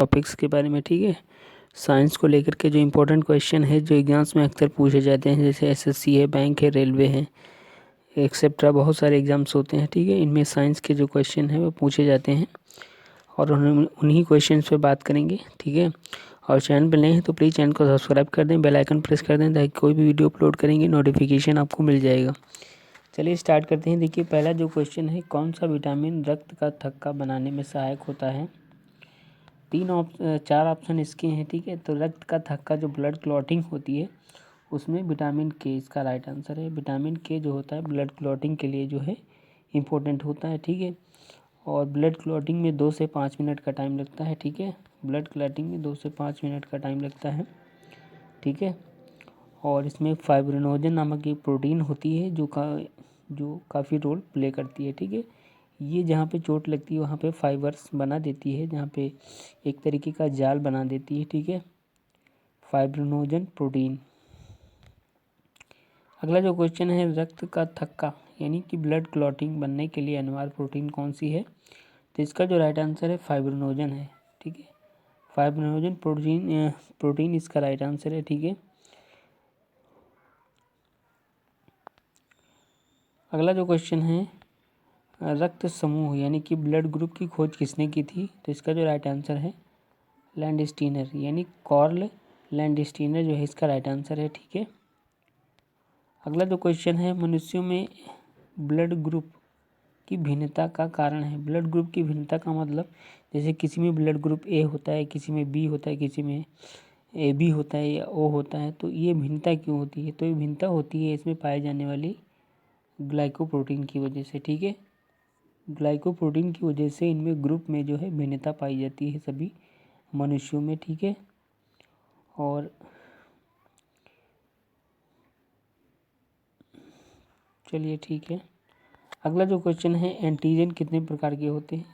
Topics के बारे में, ठीक है। साइंस को लेकर के जो इम्पोर्टेंट क्वेश्चन है जो एग्जाम्स में अक्सर पूछे जाते हैं, जैसे एसएससी है, बैंक है, रेलवे है, एक्सेट्रा बहुत सारे एग्जाम्स होते हैं, ठीक है। इनमें साइंस के जो क्वेश्चन है वो पूछे जाते हैं और उन्हीं क्वेश्चन पे बात करेंगे, ठीक है। और चैनल पर नए हैं तो प्लीज़ चैनल को सब्सक्राइब कर दें, बेल आइकन प्रेस कर दें, ताकि कोई भी वीडियो अपलोड करेंगे नोटिफिकेशन आपको मिल जाएगा। चलिए स्टार्ट करते हैं। देखिए पहला जो क्वेश्चन है, कौन सा विटामिन रक्त का थक्का बनाने में सहायक होता है। चार ऑप्शन इसके हैं, ठीक है। तो रक्त का थक्का जो ब्लड क्लॉटिंग होती है उसमें विटामिन के इसका राइट आंसर है। विटामिन के जो होता है ब्लड क्लॉटिंग के लिए जो है इम्पोर्टेंट होता है, ठीक है। और ब्लड क्लॉटिंग में 2 से 5 मिनट का टाइम लगता है, ठीक है। ब्लड क्लॉटिंग में 2 से 5 मिनट का टाइम लगता है, ठीक है। और इसमें फाइब्रिनोजन नामक एक प्रोटीन होती है जो काफ़ी रोल प्ले करती है, ठीक है। ये जहाँ पे चोट लगती है वहाँ पे फाइबर्स बना देती है, जहाँ पे एक तरीके का जाल बना देती है, ठीक है, फाइब्रिनोजन प्रोटीन। अगला जो क्वेश्चन है, रक्त का थक्का यानी कि ब्लड क्लॉटिंग बनने के लिए अनिवार्य प्रोटीन कौन सी है। तो इसका जो राइट आंसर है फाइब्रिनोजन है, ठीक है। फाइब्रिनोजन प्रोटीन इसका राइट आंसर है, ठीक है। अगला जो क्वेश्चन है, रक्त समूह यानी कि ब्लड ग्रुप की खोज किसने की थी। तो इसका जो राइट आंसर है लैंडस्टीनर यानी कार्ल लैंडस्टीनर जो है इसका राइट आंसर है, ठीक है। अगला जो क्वेश्चन है, मनुष्यों में ब्लड ग्रुप की भिन्नता का कारण है। ब्लड ग्रुप की भिन्नता का मतलब जैसे किसी में ब्लड ग्रुप ए होता है, किसी में बी होता है, किसी में ए बी होता है या ओ होता है, तो ये भिन्नता क्यों होती है। तो ये भिन्नता होती है इसमें पाए जाने वाली ग्लाइकोप्रोटीन की वजह से, ठीक है। ग्लाइकोप्रोटीन की वजह से इनमें ग्रुप में जो है भिन्नता पाई जाती है सभी मनुष्यों में, ठीक है। और चलिए ठीक है। अगला जो क्वेश्चन है, एंटीजन कितने प्रकार के होते हैं।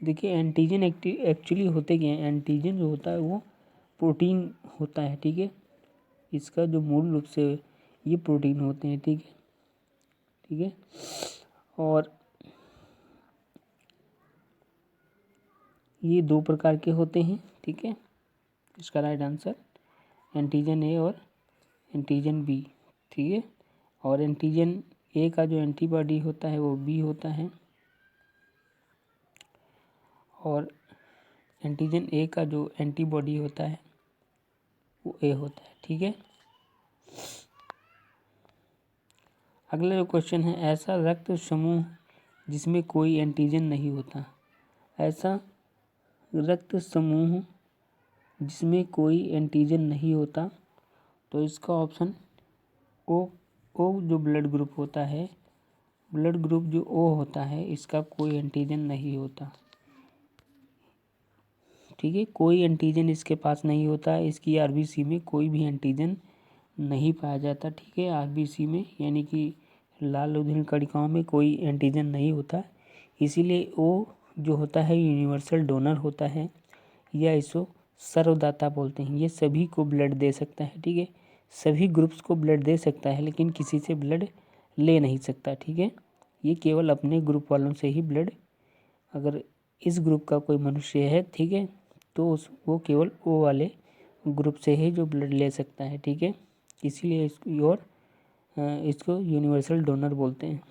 देखिए एंटीजन एक्चुअली होते क्या हैं। एंटीजन जो होता है वो प्रोटीन होता है, ठीक है। इसका जो मूल रूप से ये प्रोटीन होते हैं, ठीक है, ठीक है। और ये 2 प्रकार के होते हैं, ठीक है। इसका राइट आंसर एंटीजन ए और एंटीजन बी, ठीक है। और एंटीजन ए का जो एंटीबॉडी होता है वो बी होता है और एंटीजन ए का जो एंटीबॉडी होता है वो ए होता है, ठीक है। अगला जो क्वेश्चन है, ऐसा रक्त समूह जिसमें कोई एंटीजन नहीं होता। ऐसा रक्त समूह जिसमें कोई एंटीजन नहीं होता। तो इसका ऑप्शन ओ जो ब्लड ग्रुप होता है, ब्लड ग्रुप जो ओ होता है इसका कोई एंटीजन नहीं होता, ठीक है। कोई एंटीजन इसके पास नहीं होता है। इसकी आरबीसी में कोई भी एंटीजन नहीं पाया जाता, ठीक है। आरबीसी में यानी कि लाल लोहित कणिकाओं में कोई एंटीजन नहीं होता, इसीलिए वो जो होता है यूनिवर्सल डोनर होता है या इसको सर्वदाता बोलते हैं। ये सभी को ब्लड दे सकता है, ठीक है। सभी ग्रुप्स को ब्लड दे सकता है लेकिन किसी से ब्लड ले नहीं सकता, ठीक है। ये केवल अपने ग्रुप वालों से ही ब्लड, अगर इस ग्रुप का कोई मनुष्य है, ठीक है, तो वो केवल ओ वाले ग्रुप से ही जो ब्लड ले सकता है, ठीक है। इसीलिए इसको यूनिवर्सल डोनर बोलते हैं।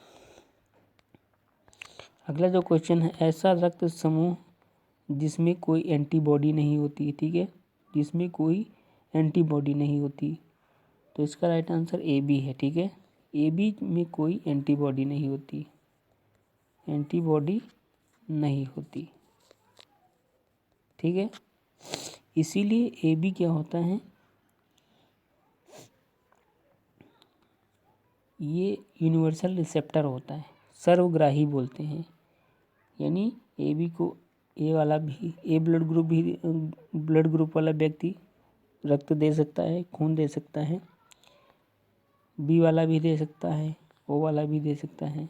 अगला जो क्वेश्चन है, ऐसा रक्त समूह जिसमें कोई एंटीबॉडी नहीं होती, ठीक है, जिसमें कोई एंटीबॉडी नहीं होती। तो इसका राइट आंसर ए बी है, ठीक है। ए बी में कोई एंटीबॉडी नहीं होती, एंटीबॉडी नहीं होती, ठीक है। इसीलिए ए बी क्या होता है, ये यूनिवर्सल रिसेप्टर होता है, सर्वग्राही बोलते हैं। यानी ए बी को ए वाला भी, ए ब्लड ग्रुप वाला व्यक्ति रक्त दे सकता है, खून दे सकता है। बी वाला भी दे सकता है, ओ वाला भी दे सकता है।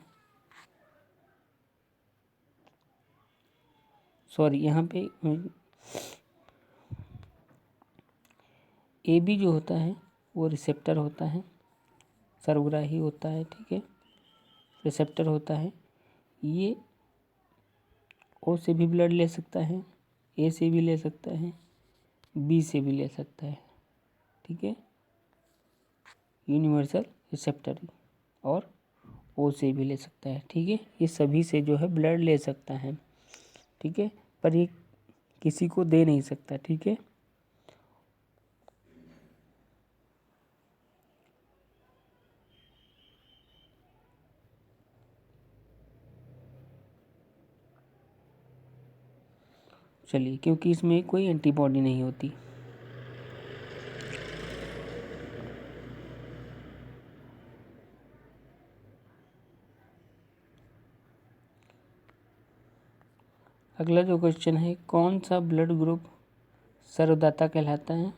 सॉरी, यहाँ पे ए बी जो होता है वो रिसेप्टर होता है, सर्वग्राही होता है, ठीक है, रिसेप्टर होता है। ये ओ से भी ब्लड ले सकता है, ए से भी ले सकता है, बी से भी ले सकता है, ठीक है, यूनिवर्सल रिसेप्टर, और ओ से भी ले सकता है, ठीक है। ये सभी से जो है ब्लड ले सकता है, ठीक है, पर ये किसी को दे नहीं सकता, ठीक है। चलिए, क्योंकि इसमें कोई एंटीबॉडी नहीं होती। अगला जो क्वेश्चन है, कौन सा ब्लड ग्रुप सर्वदाता कहलाता है?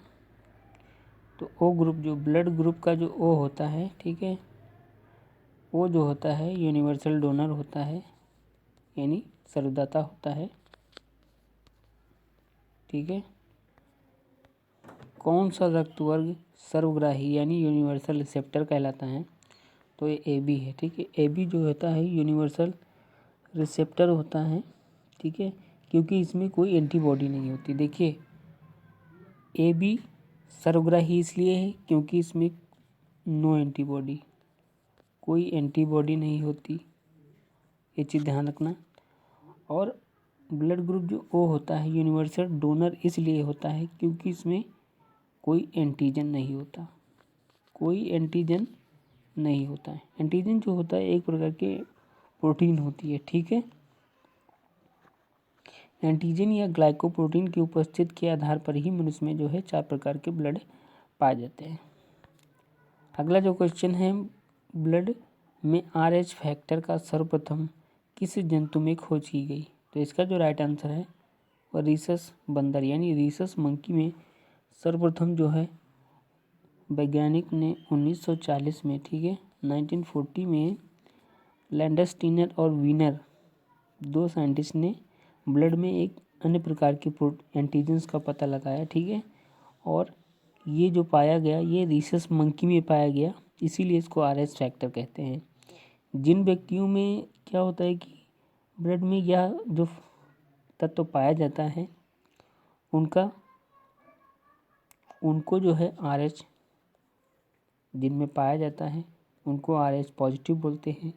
तो ओ ग्रुप, जो ब्लड ग्रुप का जो ओ होता है, ठीक है, वो जो होता है यूनिवर्सल डोनर होता है, यानी सर्वदाता होता है, ठीक है। कौन सा रक्त वर्ग सर्वग्राही यानी यूनिवर्सल रिसेप्टर कहलाता है? तो ये ए बी है, ठीक है। ए बी जो होता है यूनिवर्सल रिसेप्टर होता है, ठीक है, क्योंकि इसमें कोई एंटीबॉडी नहीं होती। देखिए, ए बी सर्वग्राही इसलिए है क्योंकि इसमें नो एंटीबॉडी, कोई एंटीबॉडी नहीं होती, ये चीज़ ध्यान रखना। और ब्लड ग्रुप जो ओ होता है यूनिवर्सल डोनर इसलिए होता है क्योंकि इसमें कोई एंटीजन नहीं होता, कोई एंटीजन नहीं होता है। एंटीजन जो होता है एक प्रकार के प्रोटीन होती है, ठीक है। एंटीजन या ग्लाइकोप्रोटीन की उपस्थिति के आधार पर ही मनुष्य में जो है 4 प्रकार के ब्लड पाए जाते हैं। अगला जो क्वेश्चन है, ब्लड में RH फैक्टर का सर्वप्रथम किस जंतु में खोज की गई? तो इसका जो राइट आंसर है वह रीसस बंदर यानी रीसस मंकी में सर्वप्रथम जो है वैज्ञानिक ने 1940 में, ठीक है, 1940 में लैंडस्टीनर और वीनर, 2 साइंटिस्ट ने ब्लड में एक अन्य प्रकार के एंटीजन्स का पता लगाया, ठीक है, और ये जो पाया गया ये रीसस मंकी में पाया गया, इसीलिए इसको RH फैक्टर कहते हैं। जिन व्यक्तियों में क्या होता है कि ब्लड में यह जो तत्व पाया जाता है उनको जो है RH, जिनमें पाया जाता है उनको RH पॉजिटिव बोलते हैं,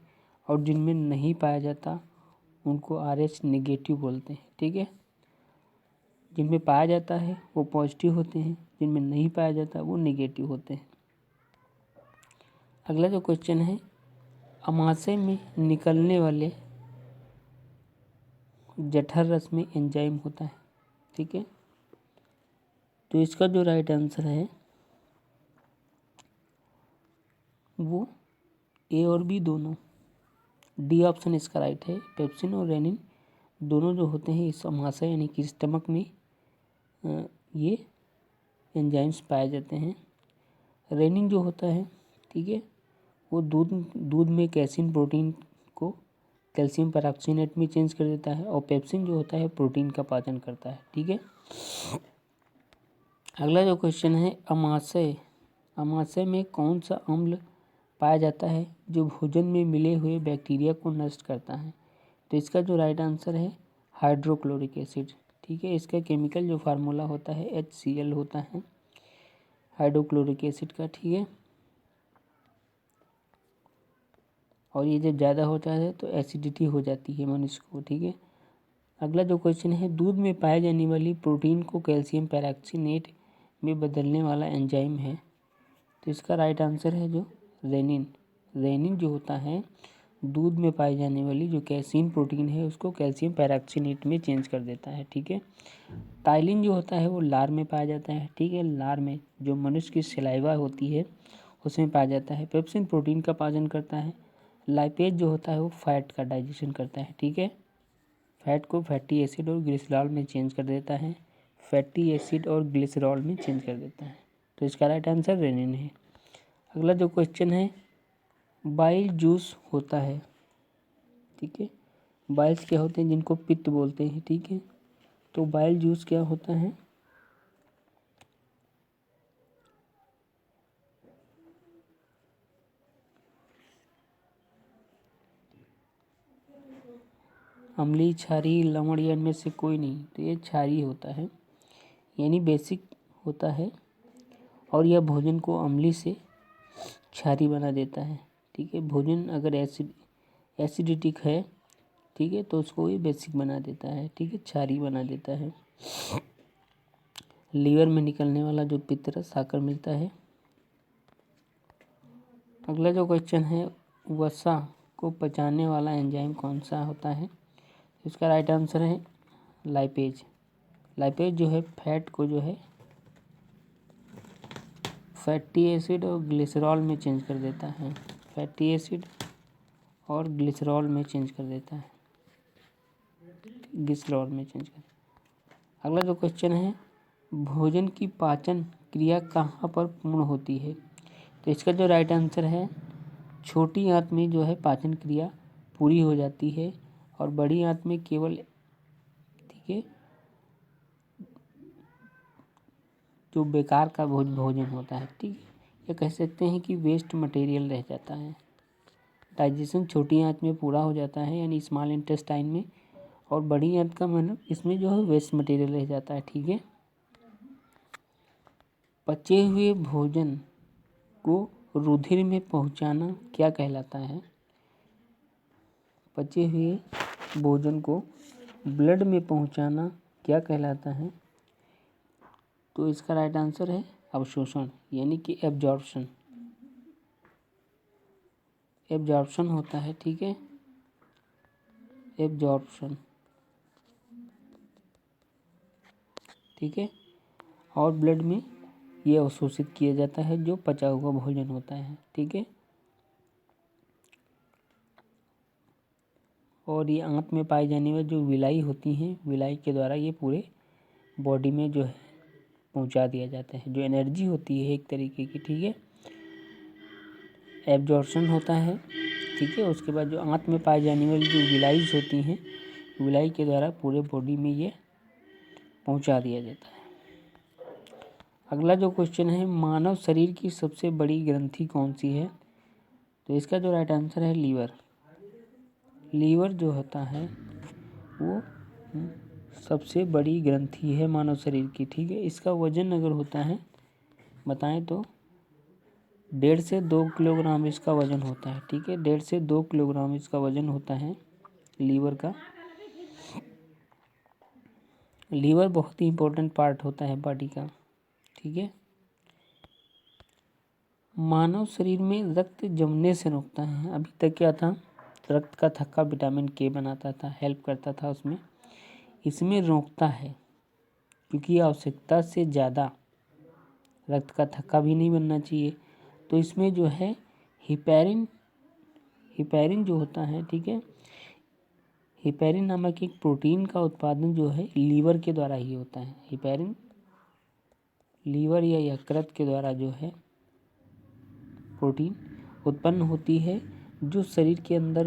और जिनमें नहीं पाया जाता उनको RH नेगेटिव बोलते हैं, ठीक है। जिनमें पाया जाता है वो पॉजिटिव होते हैं, जिनमें नहीं पाया जाता वो नेगेटिव होते हैं। अगला जो क्वेश्चन है, अमाशय में निकलने वाले जठर रस में एंजाइम होता है, ठीक है। तो इसका जो राइट आंसर है वो ए और बी दोनों, डी ऑप्शन इसका राइट है। पेप्सिन और रेनिन दोनों जो होते हैं इस अमाशय यानी कि स्टमक में ये एंजाइम्स पाए जाते हैं। रेनिन जो होता है, ठीक है, वो दूध में कैसीन प्रोटीन को कैल्शियम पेरोक्सिनेट में चेंज कर देता है, और पेप्सिन जो होता है प्रोटीन का पाचन करता है, ठीक है। अगला जो क्वेश्चन है, अमाशय में कौन सा अम्ल पाया जाता है जो भोजन में मिले हुए बैक्टीरिया को नष्ट करता है? तो इसका जो राइट आंसर है हाइड्रोक्लोरिक एसिड, ठीक है। इसका केमिकल जो फार्मूला होता है HCl होता है हाइड्रोक्लोरिक एसिड का, ठीक है। और ये जब ज़्यादा होता है तो एसिडिटी हो जाती है मनुष्य को, ठीक है। अगला जो क्वेश्चन है, दूध में पाए जाने वाली प्रोटीन को कैल्शियम पेरोक्सिनेट में बदलने वाला एंजाइम है? तो इसका राइट आंसर है जो रेनिन। रेनिन जो होता है दूध में पाई जाने वाली जो कैसीन प्रोटीन है उसको कैल्शियम पेरोक्सिनेट में चेंज कर देता है, ठीक है। ताइलिन जो होता है वो लार में पाया जाता है, ठीक है। लार में जो मनुष्य की सलाइवा होती है उसमें पाया जाता है। पेप्सिन प्रोटीन का पाचन करता है। लाइपेज जो होता है वो फैट का डाइजेशन करता है, ठीक है। फैट को फैटी एसिड और ग्लिसरॉल में चेंज कर देता है, फैटी एसिड और ग्लिसरॉल में चेंज कर देता है। तो इसका राइट आंसर रेनिन है। अगला जो क्वेश्चन है, बाइल जूस होता है, ठीक है। बाइल्स क्या होते हैं जिनको पित्त बोलते हैं, ठीक है। तो बाइल जूस क्या होता है? अम्लीय, क्षारीय, लवण या इनमें से कोई नहीं, तो ये क्षारीय होता है, यानी बेसिक होता है और यह भोजन को अम्लीय से क्षारीय बना देता है। ठीक है, भोजन अगर एसिडिटिक है, ठीक है, तो उसको ये बेसिक बना देता है। ठीक है, क्षारीय बना देता है। लीवर में निकलने वाला जो पित्तरस आकर मिलता है। अगला जो क्वेश्चन है, वसा को पचाने वाला एंजाइम कौन सा होता है? इसका राइट आंसर है लाइपेज। लाइपेज जो है फैट को जो है फैटी एसिड और ग्लिसरॉल में चेंज कर देता है। फैटी एसिड और ग्लिसरॉल में चेंज कर देता है। ग्लिसरॉल में चेंज कर। अगला जो क्वेश्चन है, भोजन की पाचन क्रिया कहाँ पर पूर्ण होती है? तो इसका जो राइट आंसर है, छोटी आंत में जो है पाचन क्रिया पूरी हो जाती है और बड़ी आंत में केवल, ठीक है, जो बेकार का भोजन होता है, ठीक है, ये कह सकते हैं कि वेस्ट मटेरियल रह जाता है। डाइजेशन छोटी आंत में पूरा हो जाता है, यानी स्मॉल इंटेस्टाइन में, और बड़ी आंत का मतलब इसमें जो है वेस्ट मटेरियल रह जाता है। ठीक है, पचे हुए भोजन को रुधिर में पहुंचाना क्या कहलाता है? पचे हुए भोजन को ब्लड में पहुंचाना क्या कहलाता है? तो इसका राइट आंसर है अवशोषण, यानी कि एब्जॉर्प्शन। एब्जॉर्प्शन होता है, ठीक है, एब्जॉर्प्शन, ठीक है, और ब्लड में ये अवशोषित किया जाता है जो पचा हुआ भोजन होता है। ठीक है, और ये आंत में पाई जाने वाली जो विलाई होती हैं, विलाई के द्वारा ये पूरे बॉडी में जो है पहुंचा दिया जाता है, जो एनर्जी होती है एक तरीके की। ठीक है, एब्जॉर्प्शन होता है। ठीक है, उसके बाद जो आंत में पाई जाने वाली जो विलाइज होती हैं, विलाई के द्वारा पूरे बॉडी में ये पहुंचा दिया जाता है। अगला जो क्वेश्चन है, मानव शरीर की सबसे बड़ी ग्रंथि कौन सी है? तो इसका जो राइट आंसर है लीवर। लीवर जो होता है वो सबसे बड़ी ग्रंथि है मानव शरीर की। ठीक है, इसका वजन अगर होता है बताएं तो 1.5 से 2 किलोग्राम इसका वजन होता है। ठीक है, 1.5 से 2 किलोग्राम इसका वजन होता है लीवर का। लीवर बहुत ही इंपॉर्टेंट पार्ट होता है बॉडी का। ठीक है, मानव शरीर में रक्त जमने से रोकता है। अभी तक क्या था, रक्त का थक्का विटामिन के बनाता था, हेल्प करता था उसमें, इसमें रोकता है क्योंकि आवश्यकता से ज़्यादा रक्त का थक्का भी नहीं बनना चाहिए। तो इसमें जो है हिपैरिन जो होता है, ठीक है, हिपैरिन नामक एक प्रोटीन का उत्पादन जो है लीवर के द्वारा ही होता है। हिपैरिन लीवर या यकृत के द्वारा जो है प्रोटीन उत्पन्न होती है, जो शरीर के अंदर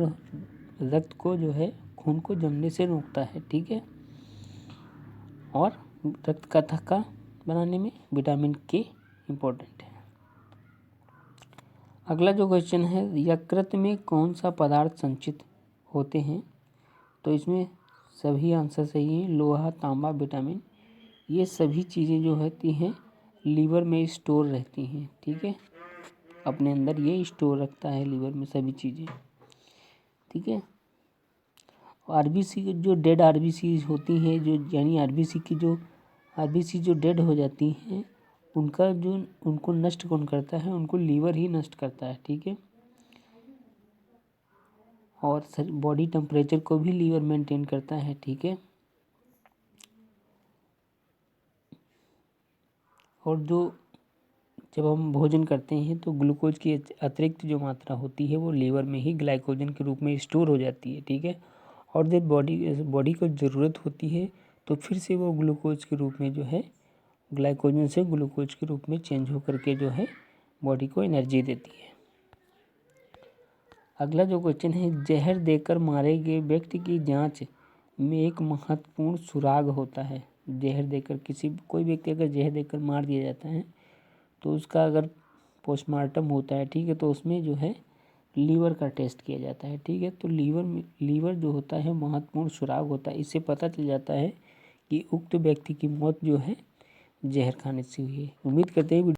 रक्त को जो है खून को जमने से रोकता है। ठीक है, और रक्त का थक्का बनाने में विटामिन के इम्पोर्टेंट है। अगला जो क्वेश्चन है, यकृत में कौन सा पदार्थ संचित होते हैं? तो इसमें सभी आंसर सही हैं। लोहा, तांबा, विटामिन, ये सभी चीज़ें जो होती हैं लीवर में स्टोर रहती हैं। ठीक है, अपने अंदर ये स्टोर रखता है लीवर में सभी चीज़ें। ठीक है, आरबीसी जो डेड आरबीसी होती हैं, जो यानी आरबीसी जो डेड हो जाती हैं, उनका जो उनको नष्ट कौन करता है? उनको लीवर ही नष्ट करता है। ठीक है, और बॉडी टेम्परेचर को भी लीवर मेंटेन करता है। ठीक है, और जब हम भोजन करते हैं तो ग्लूकोज की अतिरिक्त जो मात्रा होती है वो लीवर में ही ग्लाइकोजन के रूप में स्टोर हो जाती है। ठीक है, और जब बॉडी को ज़रूरत होती है तो फिर से वो ग्लूकोज के रूप में जो है ग्लाइकोजन से ग्लूकोज के रूप में चेंज होकर के जो है बॉडी को एनर्जी देती है। अगला जो क्वेश्चन है, जहर देकर मारे गए व्यक्ति की जांच में एक महत्वपूर्ण सुराग होता है। जहर देकर कोई व्यक्ति अगर जहर देकर मार दिया जाता है तो उसका अगर पोस्टमार्टम होता है, ठीक है, तो उसमें जो है लीवर का टेस्ट किया जाता है। ठीक है, तो लीवर जो होता है महत्वपूर्ण सुराग होता है। इससे पता चल जाता है कि उक्त व्यक्ति की मौत जो है जहर खाने से हुई है। उम्मीद करते हैं